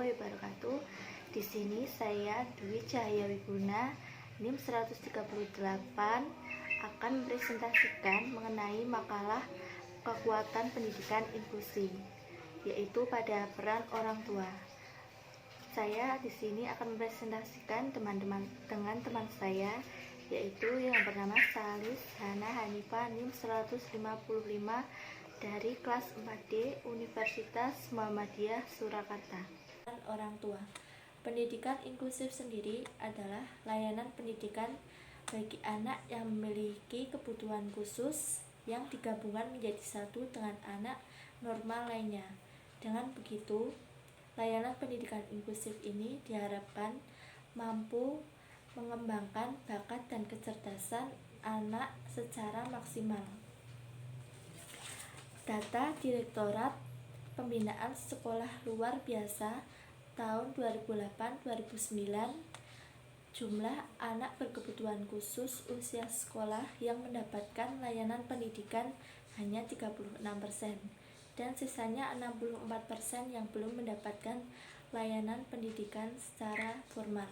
warahmatullahi wabarakatuh. Di sini saya Dwi Cahaya Wiguna, NIM 138 akan mempresentasikan mengenai makalah kekuatan pendidikan inklusi, yaitu pada peran orang tua. Saya di sini akan mempresentasikan dengan teman saya, yaitu yang bernama Salis Hana Hanifah, NIM 155 dari kelas 4D Universitas Muhammadiyah Surakarta. Orang tua. Pendidikan inklusif sendiri adalah layanan pendidikan bagi anak yang memiliki kebutuhan khusus yang digabungkan menjadi satu dengan anak normal lainnya. Dengan begitu, layanan pendidikan inklusif ini diharapkan mampu mengembangkan bakat dan kecerdasan anak secara maksimal. Data Direktorat Pembinaan Sekolah Luar Biasa tahun 2008-2009, jumlah anak berkebutuhan khusus usia sekolah yang mendapatkan layanan pendidikan hanya 36%, dan sisanya 64% yang belum mendapatkan layanan pendidikan secara formal.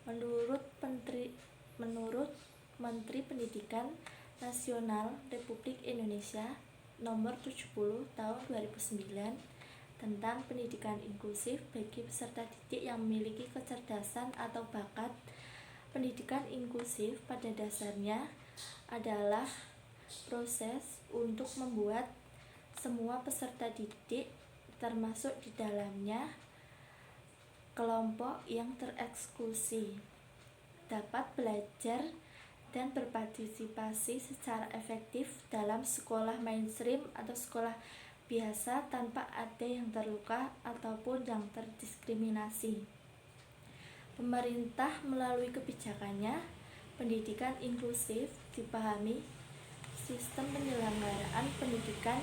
Menurut Menteri Pendidikan Nasional Republik Indonesia Nomor 70 Tahun 2009 tentang pendidikan inklusif bagi peserta didik yang memiliki kecerdasan atau bakat, pendidikan inklusif pada dasarnya adalah proses untuk membuat semua peserta didik, termasuk di dalamnya kelompok yang tereksklusi, dapat belajar dan berpartisipasi secara efektif dalam sekolah mainstream atau sekolah biasa tanpa ada yang terluka ataupun yang terdiskriminasi. Pemerintah melalui kebijakannya, pendidikan inklusif dipahami sistem penyelenggaraan pendidikan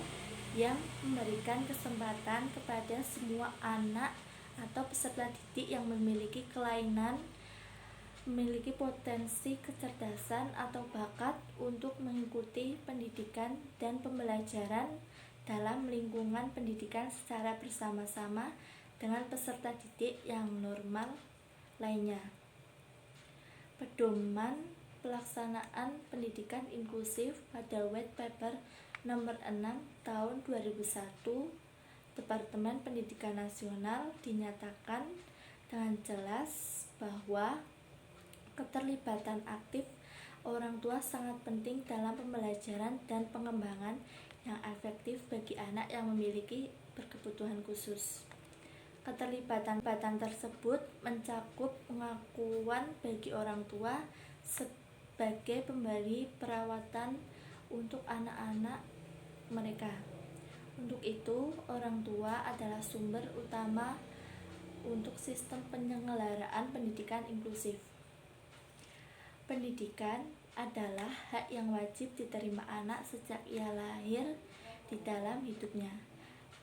yang memberikan kesempatan kepada semua anak atau peserta didik yang memiliki kelainan, memiliki potensi kecerdasan atau bakat untuk mengikuti pendidikan dan pembelajaran dalam lingkungan pendidikan secara bersama-sama dengan peserta didik yang normal lainnya. Pedoman pelaksanaan pendidikan inklusif pada White Paper nomor 6 tahun 2001 Departemen Pendidikan Nasional dinyatakan dengan jelas bahwa keterlibatan aktif orang tua sangat penting dalam pembelajaran dan pengembangan yang efektif bagi anak yang memiliki berkebutuhan khusus. Keterlibatan tersebut mencakup pengakuan bagi orang tua sebagai pemberi perawatan untuk anak-anak mereka. Untuk itu, orang tua adalah sumber utama untuk sistem penyelenggaraan pendidikan inklusif. Pendidikan adalah hak yang wajib diterima anak sejak ia lahir di dalam hidupnya.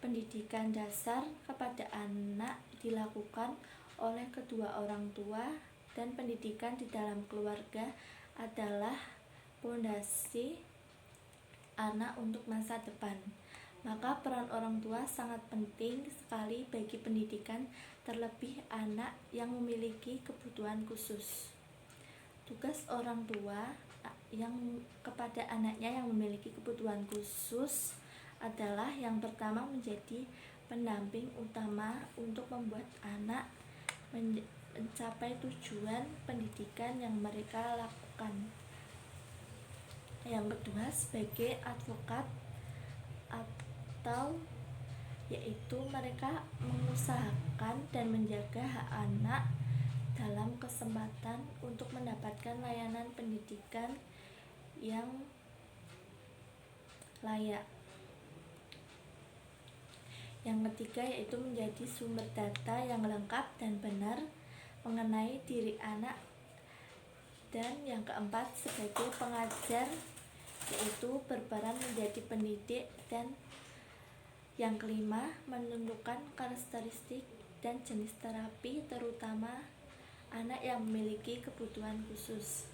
Pendidikan dasar kepada anak dilakukan oleh kedua orang tua, dan pendidikan di dalam keluarga adalah fondasi anak untuk masa depan. Maka peran orang tua sangat penting sekali bagi pendidikan, terlebih anak yang memiliki kebutuhan khusus. Tugas orang tua yang kepada anaknya yang memiliki kebutuhan khusus adalah yang pertama menjadi pendamping utama untuk membuat anak mencapai tujuan pendidikan yang mereka lakukan. Yang kedua, sebagai advokat atau yaitu mereka mengusahakan dan menjaga hak anak dalam kesempatan untuk mendapatkan layanan pendidikan yang layak. Yang ketiga, yaitu menjadi sumber data yang lengkap dan benar mengenai diri anak. Dan yang keempat, sebagai pengajar, yaitu berperan menjadi pendidik. Dan yang kelima, menentukan karakteristik dan jenis terapi terutama anak yang memiliki kebutuhan khusus.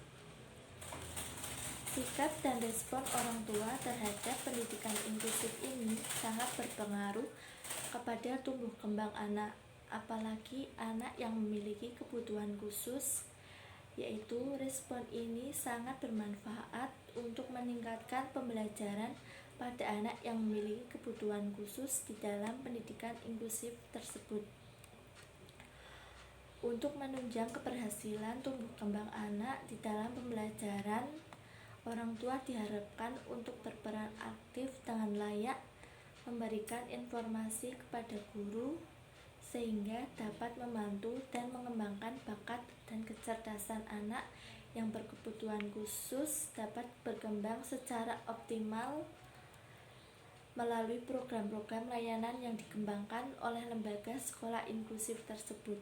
Sikap dan respon orang tua terhadap pendidikan inklusif ini sangat berpengaruh kepada tumbuh kembang anak. apalagi anak yang memiliki kebutuhan khusus, yaitu respon ini sangat bermanfaat untuk meningkatkan pembelajaran pada anak yang memiliki kebutuhan khusus di dalam pendidikan inklusif tersebut. Untuk menunjang keberhasilan tumbuh kembang anak di dalam pembelajaran, orang tua diharapkan untuk berperan aktif dengan layak, memberikan informasi kepada guru, sehingga dapat membantu dan mengembangkan bakat dan kecerdasan anak yang berkebutuhan khusus dapat berkembang secara optimal melalui program-program layanan yang dikembangkan oleh lembaga sekolah inklusif tersebut.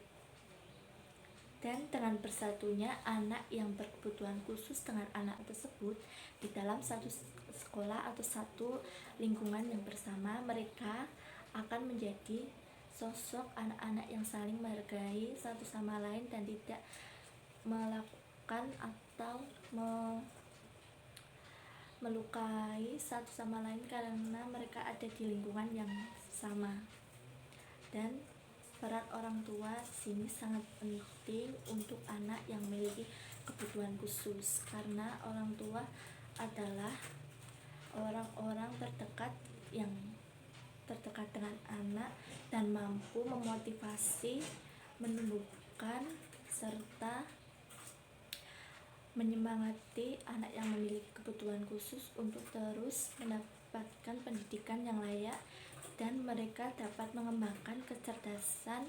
Dan dengan bersatunya anak yang berkebutuhan khusus dengan anak tersebut di dalam satu sekolah atau satu lingkungan yang bersama, mereka akan menjadi sosok anak-anak yang saling menghargai satu sama lain dan tidak melakukan atau melukai satu sama lain karena mereka ada di lingkungan yang sama. Dan peran orang tua di sini sangat penting untuk anak yang memiliki kebutuhan khusus, karena orang tua adalah orang-orang terdekat yang terdekat dengan anak dan mampu memotivasi, menumbuhkan, serta menyemangati anak yang memiliki kebutuhan khusus untuk terus mendapatkan pendidikan yang layak, dan mereka dapat mengembangkan kecerdasan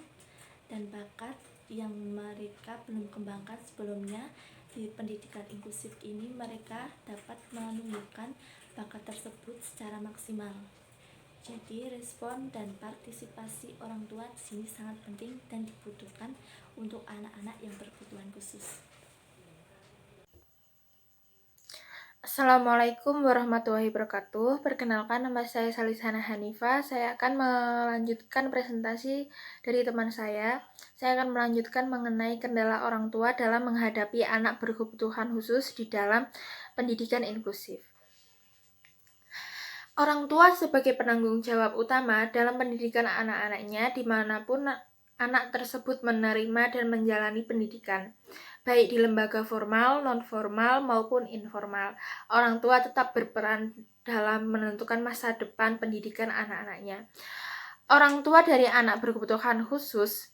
dan bakat yang mereka belum kembangkan sebelumnya. Di pendidikan inklusif ini mereka dapat menumbuhkan bakat tersebut secara maksimal. Jadi respon dan partisipasi orang tua di sini sangat penting dan dibutuhkan untuk anak-anak yang berkebutuhan khusus. Assalamualaikum warahmatullahi wabarakatuh. Perkenalkan, nama saya Salisana Hanifah. Saya akan melanjutkan presentasi dari teman saya. Saya akan melanjutkan mengenai kendala orang tua dalam menghadapi anak berkebutuhan khusus di dalam pendidikan inklusif. Orang tua sebagai penanggung jawab utama dalam pendidikan anak-anaknya dimanapun anak tersebut menerima dan menjalani pendidikan, baik di lembaga formal, non-formal, maupun informal. Orang tua tetap berperan dalam menentukan masa depan pendidikan anak-anaknya. Orang tua dari anak berkebutuhan khusus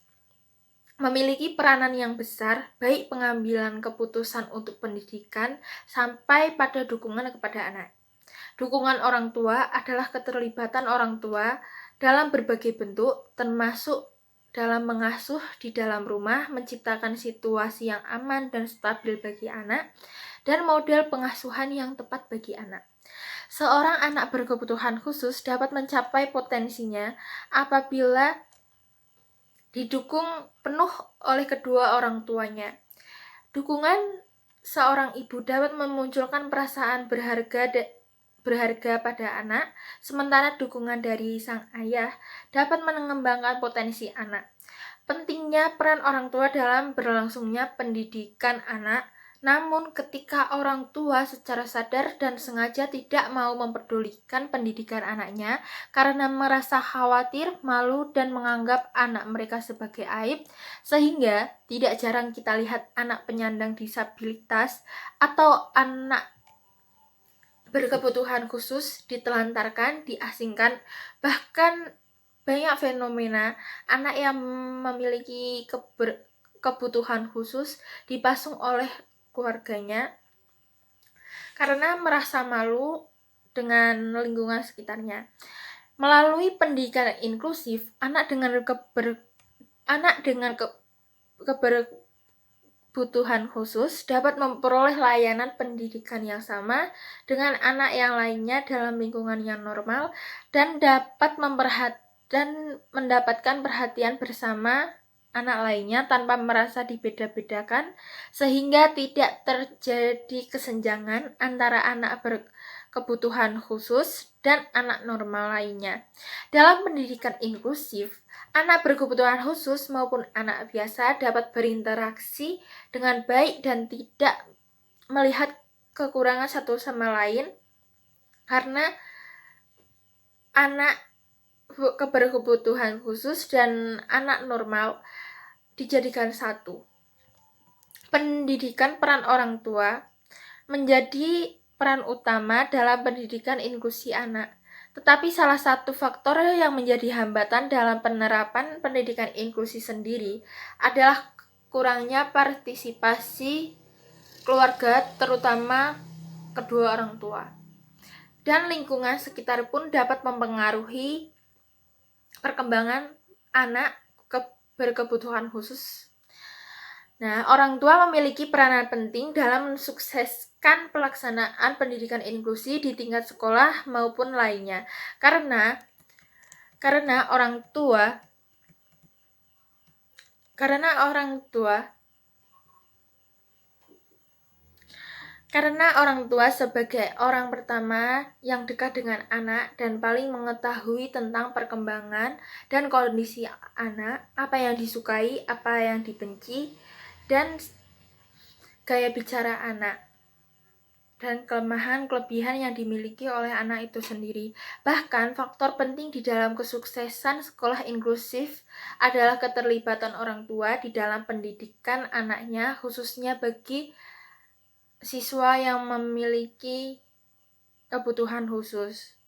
memiliki peranan yang besar, baik pengambilan keputusan untuk pendidikan sampai pada dukungan kepada anak. Dukungan orang tua adalah keterlibatan orang tua dalam berbagai bentuk, termasuk dalam mengasuh di dalam rumah, menciptakan situasi yang aman dan stabil bagi anak, dan model pengasuhan yang tepat bagi anak. Seorang anak berkebutuhan khusus dapat mencapai potensinya apabila didukung penuh oleh kedua orang tuanya. Dukungan seorang ibu dapat memunculkan perasaan berharga pada anak, sementara dukungan dari sang ayah dapat mengembangkan potensi anak. Pentingnya peran orang tua dalam berlangsungnya pendidikan anak, namun ketika orang tua secara sadar dan sengaja tidak mau mempedulikan pendidikan anaknya karena merasa khawatir, malu, dan menganggap anak mereka sebagai aib, sehingga tidak jarang kita lihat anak penyandang disabilitas atau anak berkebutuhan khusus ditelantarkan, diasingkan, bahkan banyak fenomena anak yang memiliki kebutuhan khusus dipasung oleh keluarganya karena merasa malu dengan lingkungan sekitarnya. Melalui pendidikan inklusif, anak dengan kebutuhan khusus dapat memperoleh layanan pendidikan yang sama dengan anak yang lainnya dalam lingkungan yang normal dan dapat mendapatkan perhatian bersama anak lainnya tanpa merasa dibeda-bedakan, sehingga tidak terjadi kesenjangan antara anak berkebutuhan khusus dan anak normal lainnya. Dalam pendidikan inklusif, anak berkebutuhan khusus maupun anak biasa dapat berinteraksi dengan baik dan tidak melihat kekurangan satu sama lain, karena anak keberkebutuhan khusus dan anak normal dijadikan satu. Pendidikan peran orang tua menjadi peran utama dalam pendidikan inklusi anak. Tetapi salah satu faktor yang menjadi hambatan dalam penerapan pendidikan inklusi sendiri adalah kurangnya partisipasi keluarga, terutama kedua orang tua. Dan lingkungan sekitar pun dapat mempengaruhi perkembangan anak berkebutuhan khusus. Nah, orang tua memiliki peranan penting dalam mensukseskan pelaksanaan pendidikan inklusi di tingkat sekolah maupun lainnya. Karena orang tua sebagai orang pertama yang dekat dengan anak dan paling mengetahui tentang perkembangan dan kondisi anak, apa yang disukai, apa yang dibenci, dan gaya bicara anak, dan kelemahan-kelebihan yang dimiliki oleh anak itu sendiri. Bahkan, faktor penting di dalam kesuksesan sekolah inklusif adalah keterlibatan orang tua di dalam pendidikan anaknya, khususnya bagi siswa yang memiliki kebutuhan khusus.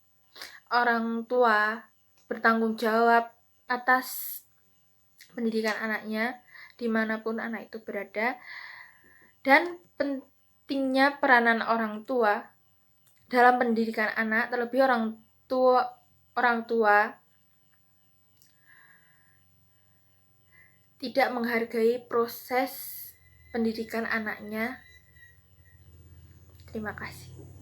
Orang tua bertanggung jawab atas pendidikan anaknya dimanapun anak itu berada, dan pentingnya peranan orang tua dalam pendidikan anak, terlebih orang tua tidak menghargai proses pendidikan anaknya. Terima kasih.